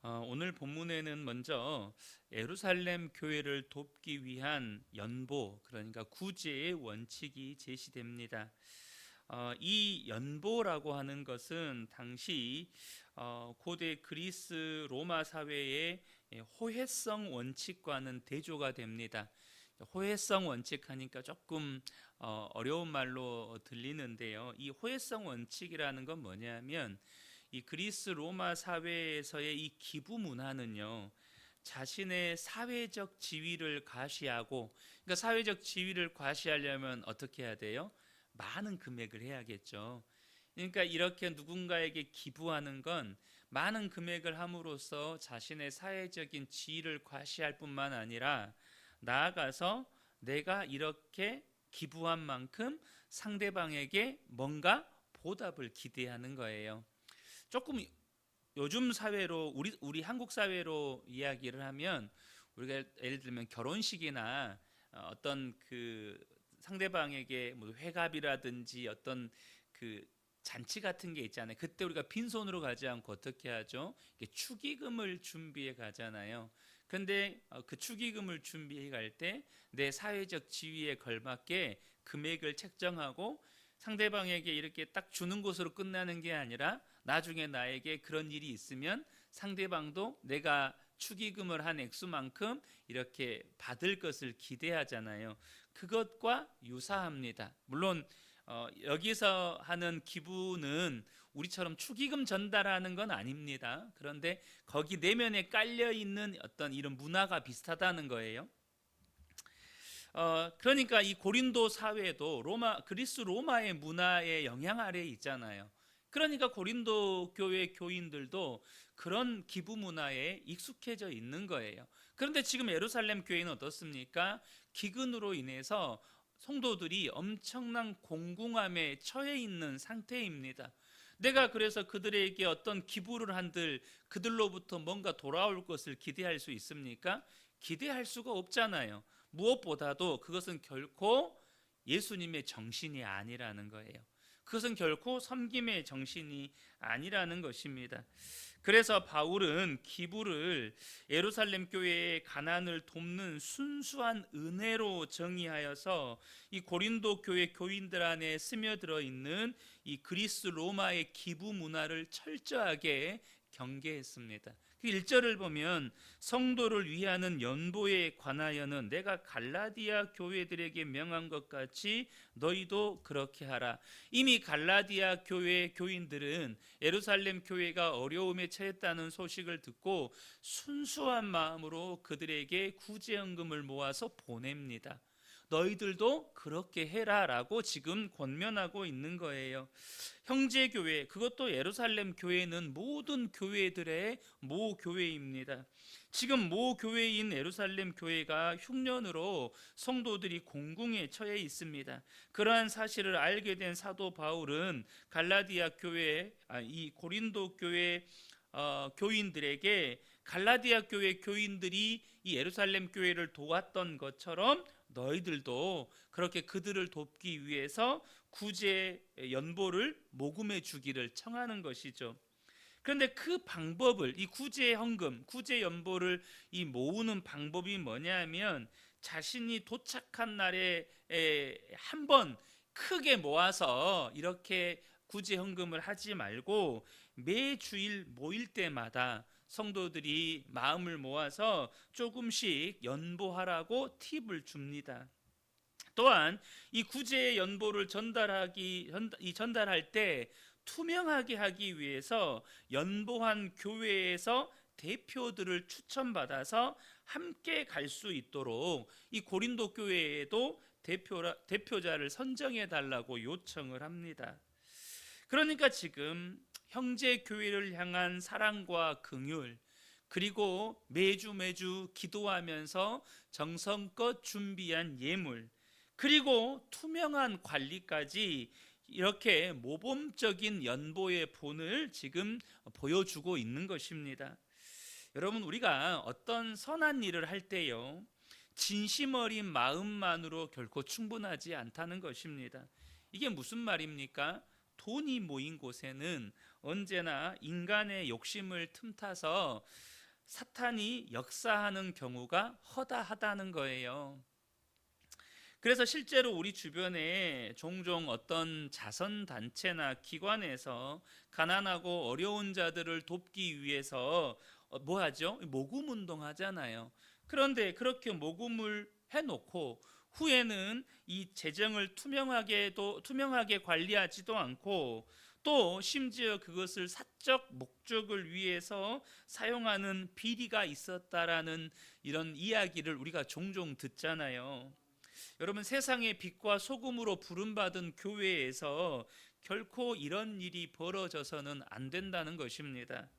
오늘 본문에는 먼저 예루살렘 교회를 돕기 위한 연보, 그러니까 구제의 원칙이 제시됩니다. 이 연보라고 하는 것은 당시 고대 그리스 로마 사회의 호혜성 원칙과는 대조가 됩니다. 호혜성 원칙 하니까 조금 어려운 말로 들리는데요. 이 호혜성 원칙이라는 건 뭐냐면 이 그리스 로마 사회에서의 이 기부 문화는요, 자신의 사회적 지위를 과시하고, 그러니까 사회적 지위를 과시하려면 어떻게 해야 돼요? 많은 금액을 해야겠죠. 그러니까 이렇게 누군가에게 기부하는 건 많은 금액을 함으로써 자신의 사회적인 지위를 과시할 뿐만 아니라, 나아가서 내가 이렇게 기부한 만큼 상대방에게 뭔가 보답을 기대하는 거예요. 조금 요즘 사회로, 우리 한국 사회로 이야기를 하면, 우리가 예를 들면 결혼식이나 어떤 그 상대방에게 뭐 회갑이라든지 어떤 그 잔치 같은 게 있잖아요. 그때 우리가 빈손으로 가지 않고 어떻게 하죠? 축의금을 준비해 가잖아요. 근데 그 축의금을 준비해 갈 때 내 사회적 지위에 걸맞게 금액을 책정하고, 상대방에게 이렇게 딱 주는 것으로 끝나는 게 아니라 나중에 나에게 그런 일이 있으면 상대방도 내가 축의금을 한 액수만큼 이렇게 받을 것을 기대하잖아요. 그것과 유사합니다. 물론 여기서 하는 기부는 우리처럼 축의금 전달하는 건 아닙니다. 그런데 거기 내면에 깔려 있는 어떤 이런 문화가 비슷하다는 거예요. 그러니까 이 고린도 사회도 그리스 로마의 문화의 영향 아래에 있잖아요. 그러니까 고린도 교회 교인들도 그런 기부 문화에 익숙해져 있는 거예요. 그런데 지금 예루살렘 교회는 어떻습니까? 기근으로 인해서 성도들이 엄청난 공궁함에 처해 있는 상태입니다. 내가 그래서 그들에게 어떤 기부를 한들 그들로부터 뭔가 돌아올 것을 기대할 수 있습니까? 기대할 수가 없잖아요. 무엇보다도 그것은 결코 예수님의 정신이 아니라는 거예요. 그것은 결코 섬김의 정신이 아니라는 것입니다. 그래서 바울은 기부를 예루살렘 교회의 가난을 돕는 순수한 은혜로 정의하여서 이 고린도 교회 교인들 안에 스며들어 있는 이 그리스 로마의 기부 문화를 철저하게 경계했습니다. 그 1절을 보면 성도를 위하는 연보에 관하여는 내가 갈라디아 교회들에게 명한 것 같이 너희도 그렇게 하라. 이미 갈라디아 교회 교인들은 예루살렘 교회가 어려움에 처했다는 소식을 듣고 순수한 마음으로 그들에게 구제연금을 모아서 보냅니다. 너희들도 그렇게 해라라고 지금 권면하고 있는 거예요. 형제교회, 그것도 예루살렘 교회는 모든 교회들의 모교회입니다. 지금 모교회인 예루살렘 교회가 흉년으로 성도들이 공궁에 처해 있습니다. 그러한 사실을 알게 된 사도 바울은 갈라디아 교회, 이 고린도 교회 교인들에게 갈라디아 교회 교인들이 이 예루살렘 교회를 도왔던 것처럼 너희들도 그렇게 그들을 돕기 위해서 구제 연보를 모금해 주기를 청하는 것이죠. 그런데 그 방법을, 이 구제 헌금, 구제 연보를 이 모으는 방법이 뭐냐면, 자신이 도착한 날에 한 번 크게 모아서 이렇게 구제 헌금을 하지 말고 매주일 모일 때마다 성도들이 마음을 모아서 조금씩 연보하라고 팁을 줍니다. 또한 이 구제의 연보를 전달할 때 투명하게 하기 위해서 연보한 교회에서 대표들을 추천받아서 함께 갈 수 있도록 이 고린도 교회에도 대표자를 선정해 달라고 요청을 합니다. 그러니까 지금 형제 교회를 향한 사랑과 긍휼, 그리고 매주 기도하면서 정성껏 준비한 예물, 그리고 투명한 관리까지 이렇게 모범적인 연보의 본을 지금 보여주고 있는 것입니다. 여러분, 우리가 어떤 선한 일을 할 때요, 진심 어린 마음만으로 결코 충분하지 않다는 것입니다. 이게 무슨 말입니까? 돈이 모인 곳에는 언제나 인간의 욕심을 틈타서 사탄이 역사하는 경우가 허다하다는 거예요. 그래서 실제로 우리 주변에 종종 어떤 자선단체나 기관에서 가난하고 어려운 자들을 돕기 위해서 뭐 하죠? 모금 운동 하잖아요. 그런데 그렇게 모금을 해놓고 후에는 이 재정을 투명하게 관리하지도 않고, 또 심지어 그것을 사적 목적을 위해서 사용하는 비리가 있었다라는 이런 이야기를 우리가 종종 듣잖아요. 여러분, 세상의 빛과 소금으로 부름받은 교회에서 결코 이런 일이 벌어져서는 안 된다는 것입니다.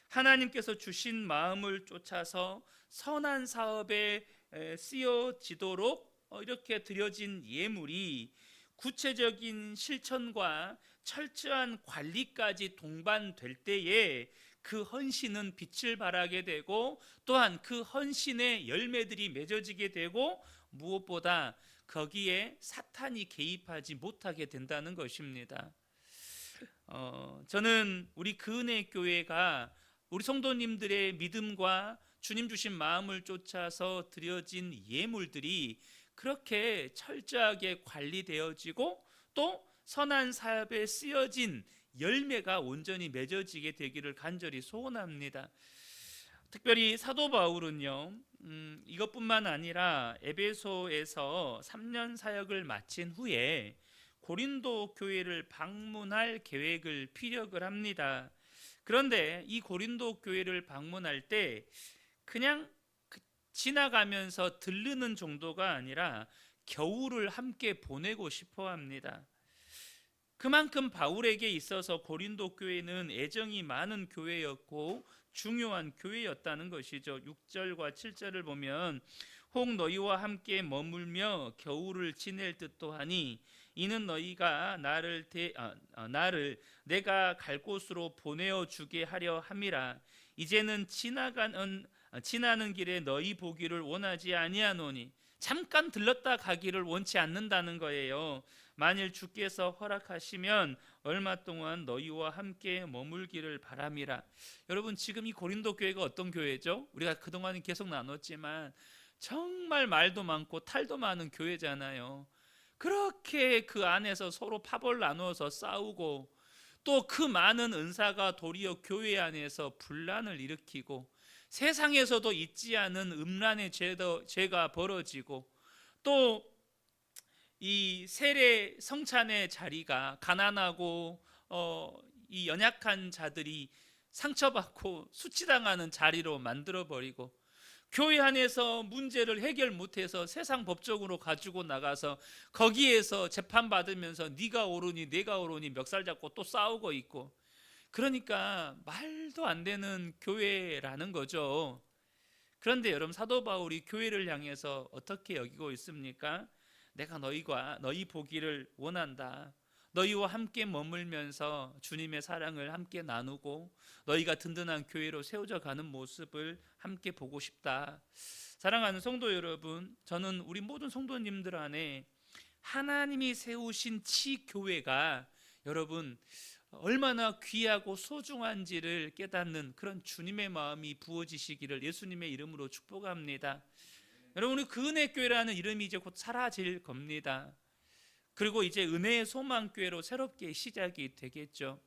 하나님께서 주신 마음을 쫓아서 선한 사업에 쓰여지도록 이렇게 드려진 예물이 구체적인 실천과 철저한 관리까지 동반될 때에 그 헌신은 빛을 발하게 되고, 또한 그 헌신의 열매들이 맺어지게 되고, 무엇보다 거기에 사탄이 개입하지 못하게 된다는 것입니다. 저는 우리 그은혜 교회가 우리 성도님들의 믿음과 주님 주신 마음을 쫓아서 드려진 예물들이 그렇게 철저하게 관리되어지고, 또 선한 사업에 쓰여진 열매가 온전히 맺어지게 되기를 간절히 소원합니다. 특별히 사도 바울은요, 이것뿐만 아니라 에베소에서 3년 사역을 마친 후에 고린도 교회를 방문할 계획을 피력을 합니다. 그런데 이 고린도 교회를 방문할 때 그냥 지나가면서 들르는 정도가 아니라 겨울을 함께 보내고 싶어 합니다. 그만큼 바울에게 있어서 고린도 교회는 애정이 많은 교회였고 중요한 교회였다는 것이죠. 6절과 7절을 보면 혹 너희와 함께 머물며 겨울을 지낼 듯도 하니 이는 너희가 나를 내가 갈 곳으로 보내어 주게 하려 함이라. 이제는 지나는 길에 너희 보기를 원하지 아니하노니, 잠깐 들렀다 가기를 원치 않는다는 거예요. 만일 주께서 허락하시면 얼마 동안 너희와 함께 머물기를 바람이라. 여러분, 지금 이 고린도 교회가 어떤 교회죠? 우리가 그동안 계속 나눴지만 정말 말도 많고 탈도 많은 교회잖아요. 그렇게 그 안에서 서로 팝을 나누어서 싸우고, 또 그 많은 은사가 도리어 교회 안에서 분란을 일으키고, 세상에서도 있지 않은 음란의 죄가 벌어지고, 또 이 세례 성찬의 자리가 가난하고 이 연약한 자들이 상처받고 수치당하는 자리로 만들어버리고, 교회 안에서 문제를 해결 못해서 세상 법정으로 가지고 나가서 거기에서 재판받으면서 네가 옳으니 내가 옳으니 멱살 잡고 또 싸우고 있고, 그러니까 말도 안 되는 교회라는 거죠. 그런데 여러분, 사도 바울이 교회를 향해서 어떻게 여기고 있습니까? 내가 너희 보기를 원한다. 너희와 함께 머물면서 주님의 사랑을 함께 나누고 너희가 든든한 교회로 세워져 가는 모습을 함께 보고 싶다. 사랑하는 성도 여러분, 저는 우리 모든 성도님들 안에 하나님이 세우신 치교회가 여러분 얼마나 귀하고 소중한지를 깨닫는 그런 주님의 마음이 부어지시기를 예수님의 이름으로 축복합니다. 여러분, 우리 그은혜교회라는 이름이 이제 곧 사라질 겁니다. 그리고 이제 은혜의 소망교회로 새롭게 시작이 되겠죠.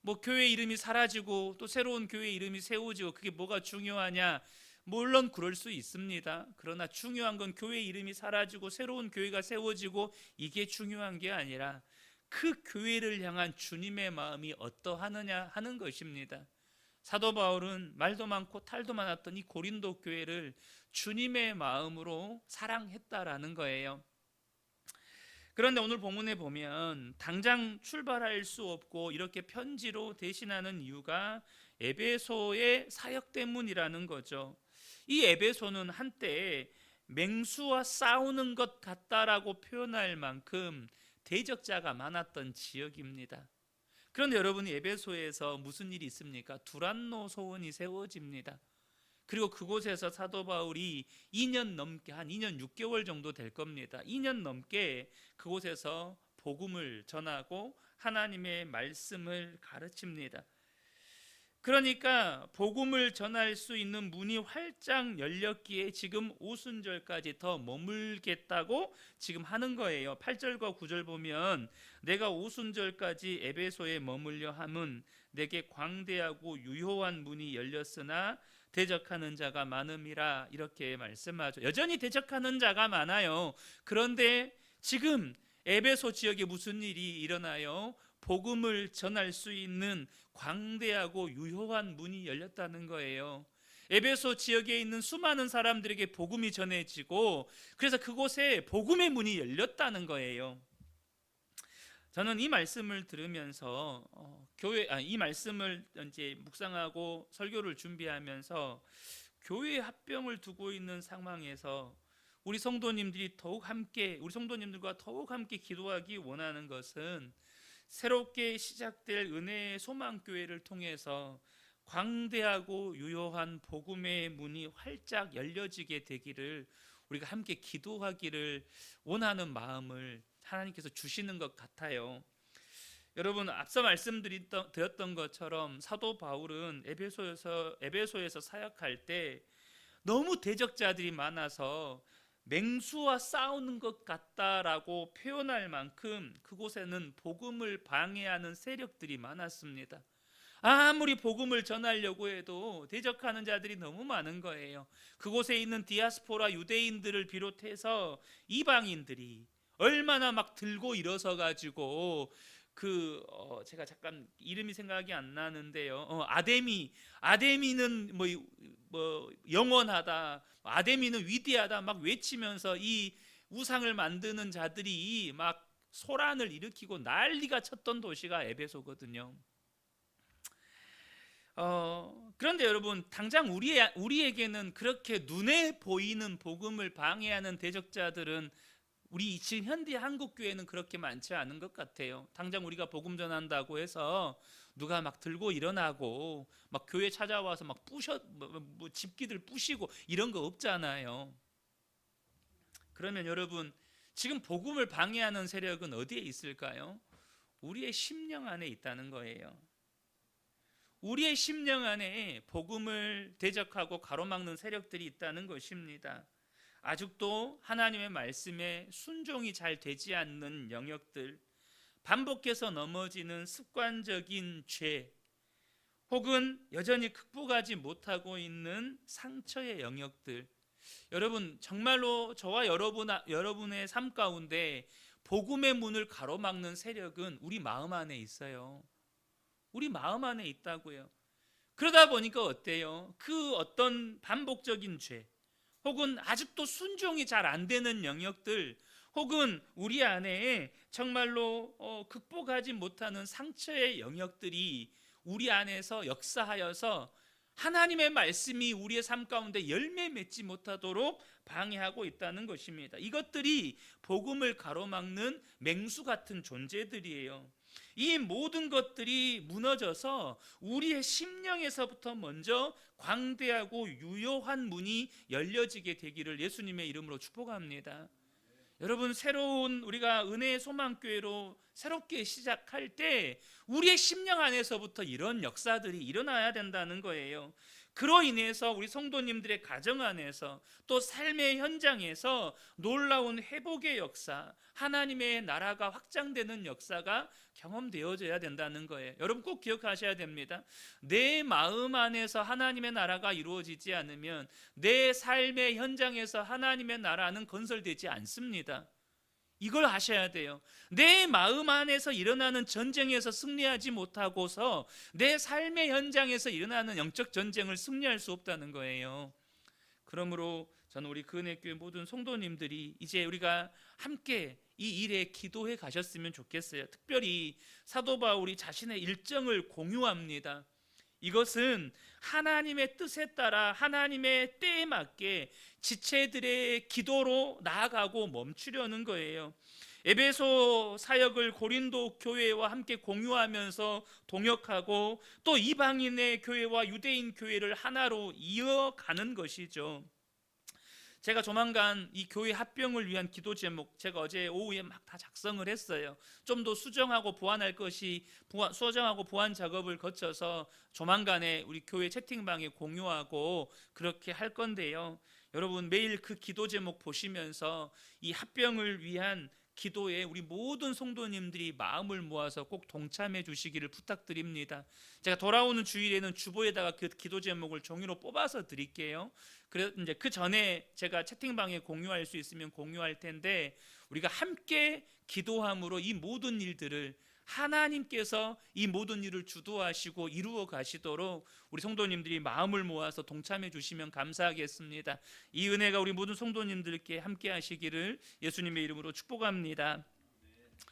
뭐 교회 이름이 사라지고 또 새로운 교회 이름이 세워지고 그게 뭐가 중요하냐? 물론 그럴 수 있습니다. 그러나 중요한 건 교회 이름이 사라지고 새로운 교회가 세워지고 이게 중요한 게 아니라 그 교회를 향한 주님의 마음이 어떠하느냐 하는 것입니다. 사도 바울은 말도 많고 탈도 많았던 이 고린도 교회를 주님의 마음으로 사랑했다라는 거예요. 그런데 오늘 본문에 보면 당장 출발할 수 없고 이렇게 편지로 대신하는 이유가 에베소의 사역 때문이라는 거죠. 이 에베소는 한때 맹수와 싸우는 것 같다라고 표현할 만큼 대적자가 많았던 지역입니다. 그런데 여러분, 에베소에서 무슨 일이 있습니까? 두란노 소원이 세워집니다. 그리고 그곳에서 사도 바울이 2년 넘게, 한 2년 6개월 정도 될 겁니다. 2년 넘게 그곳에서 복음을 전하고 하나님의 말씀을 가르칩니다. 그러니까 복음을 전할 수 있는 문이 활짝 열렸기에 지금 오순절까지 더 머물겠다고 지금 하는 거예요. 8절과 9절 보면 내가 오순절까지 에베소에 머물려 함은 내게 광대하고 유효한 문이 열렸으나 대적하는 자가 많음이라, 이렇게 말씀하죠. 여전히 대적하는 자가 많아요. 그런데 지금 에베소 지역에 무슨 일이 일어나요? 복음을 전할 수 있는 광대하고 유효한 문이 열렸다는 거예요. 에베소 지역에 있는 수많은 사람들에게 복음이 전해지고, 그래서 그곳에 복음의 문이 열렸다는 거예요. 저는 이 말씀을 들으면서 이 말씀을 이제 묵상하고 설교를 준비하면서 교회 합병을 두고 있는 상황에서 우리 성도님들과 더욱 함께 기도하기 원하는 것은 새롭게 시작될 은혜의 소망교회를 통해서 광대하고 유효한 복음의 문이 활짝 열려지게 되기를 우리가 함께 기도하기를 원하는 마음을 하나님께서 주시는 것 같아요. 여러분, 앞서 말씀드렸던 것처럼 사도 바울은 에베소에서 사역할 때 너무 대적자들이 많아서 맹수와 싸우는 것 같다라고 표현할 만큼 그곳에는 복음을 방해하는 세력들이 많았습니다. 아무리 복음을 전하려고 해도 대적하는 자들이 너무 많은 거예요. 그곳에 있는 디아스포라 유대인들을 비롯해서 이방인들이 얼마나 막 들고 일어서 가지고 제가 잠깐 이름이 생각이 안 나는데요. 아데미는 뭐 영원하다, 아데미는 위대하다 막 외치면서 이 우상을 만드는 자들이 막 소란을 일으키고 난리가 쳤던 도시가 에베소거든요. 그런데 여러분, 당장 우리에게는 그렇게 눈에 보이는 복음을 방해하는 대적자들은 우리 지금 현대 한국 교회는 그렇게 많지 않은 것 같아요. 당장 우리가 복음 전한다고 해서 누가 막 들고 일어나고 막 교회 찾아와서 막 집기들 부시고 이런 거 없잖아요. 그러면 여러분, 지금 복음을 방해하는 세력은 어디에 있을까요? 우리의 심령 안에 있다는 거예요. 우리의 심령 안에 복음을 대적하고 가로막는 세력들이 있다는 것입니다. 아직도 하나님의 말씀에 순종이 잘 되지 않는 영역들, 반복해서 넘어지는 습관적인 죄, 혹은 여전히 극복하지 못하고 있는 상처의 영역들, 여러분, 정말로 저와 여러분의 삶 가운데 복음의 문을 가로막는 세력은 우리 마음 안에 있어요. 우리 마음 안에 있다고요. 그러다 보니까 어때요? 그 어떤 반복적인 죄, 혹은 아직도 순종이 잘 안 되는 영역들, 혹은 우리 안에 정말로 극복하지 못하는 상처의 영역들이 우리 안에서 역사하여서 하나님의 말씀이 우리의 삶 가운데 열매 맺지 못하도록 방해하고 있다는 것입니다. 이것들이 복음을 가로막는 맹수 같은 존재들이에요. 이 모든 것들이 무너져서 우리의 심령에서부터 먼저 광대하고 유효한 문이 열려지게 되기를 예수님의 이름으로 축복합니다. 여러분, 새로운 우리가 은혜의 소망교회로 새롭게 시작할 때 우리의 심령 안에서부터 이런 역사들이 일어나야 된다는 거예요. 그로 인해서 우리 성도님들의 가정 안에서 또 삶의 현장에서 놀라운 회복의 역사, 하나님의 나라가 확장되는 역사가 경험되어져야 된다는 거예요. 여러분, 꼭 기억하셔야 됩니다. 내 마음 안에서 하나님의 나라가 이루어지지 않으면 내 삶의 현장에서 하나님의 나라는 건설되지 않습니다. 이걸 아셔야 돼요. 내 마음 안에서 일어나는 전쟁에서 승리하지 못하고서 내 삶의 현장에서 일어나는 영적 전쟁을 승리할 수 없다는 거예요. 그러므로 저는 우리 그은혜교회 모든 성도님들이 이제 우리가 함께 이 일에 기도해 가셨으면 좋겠어요. 특별히 사도 바울이 자신의 일정을 공유합니다. 이것은 하나님의 뜻에 따라 하나님의 때에 맞게 지체들의 기도로 나아가고 멈추려는 거예요. 에베소 사역을 고린도 교회와 함께 공유하면서 동역하고 또 이방인의 교회와 유대인 교회를 하나로 이어가는 것이죠. 제가 조만간 이 교회 합병을 위한 기도 제목 제가 어제 오후에 막 다 작성을 했어요. 좀 더 수정하고 보완할 것이 수정하고 보완 작업을 거쳐서 조만간에 우리 교회 채팅방에 공유하고 그렇게 할 건데요. 여러분 매일 그 기도 제목 보시면서 이 합병을 위한 기도에 우리 모든 성도님들이 마음을 모아서 꼭 동참해 주시기를 부탁드립니다. 제가 돌아오는 주일에는 주보에다가 그 기도 제목을 종이로 뽑아서 드릴게요. 그래 이제 그 전에 제가 채팅방에 공유할 수 있으면 공유할 텐데, 우리가 함께 기도함으로 이 모든 일들을 하나님께서 이 모든 일을 주도하시고 이루어 가시도록 우리 성도님들이 마음을 모아서 동참해 주시면 감사하겠습니다. 이 은혜가 우리 모든 성도님들께 함께 하시기를 예수님의 이름으로 축복합니다.